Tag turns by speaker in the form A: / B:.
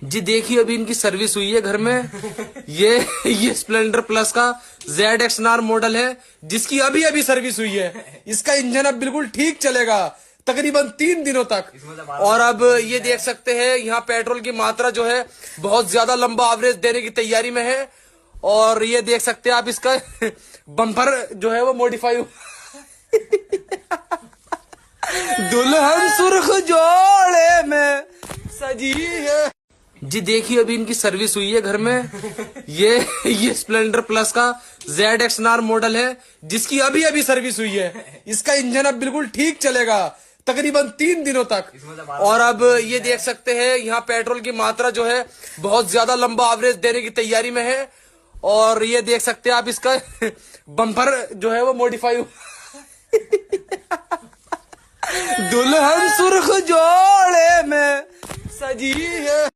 A: जी देखिए, अभी इनकी सर्विस हुई है घर में। ये स्प्लेंडर प्लस का ZX-R मॉडल है, जिसकी अभी अभी सर्विस हुई है। इसका इंजन अब बिल्कुल ठीक चलेगा तकरीबन 3 दिनों तक। और अब ये देख सकते हैं, यहाँ पेट्रोल की मात्रा जो है बहुत ज्यादा लंबा एवरेज देने की तैयारी में है। और ये देख सकते हैं आप, इसका बम्पर जो है वो मॉडिफाई दुल्हन सुर्ख जोड़े में सजी है। जी देखिए, अभी इनकी सर्विस हुई है घर में। ये स्प्लेंडर प्लस का ZX-R मॉडल है, जिसकी अभी अभी सर्विस हुई है। इसका इंजन अब बिल्कुल ठीक चलेगा तकरीबन 3 दिनों तक। और अब ये देख सकते हैं, यहाँ पेट्रोल की मात्रा जो है बहुत ज्यादा लंबा एवरेज देने की तैयारी में है। और ये देख सकते हैं आप, इसका बम्पर जो है वो मॉडिफाई दुल्हन सुर्ख जोड़े में सजी है।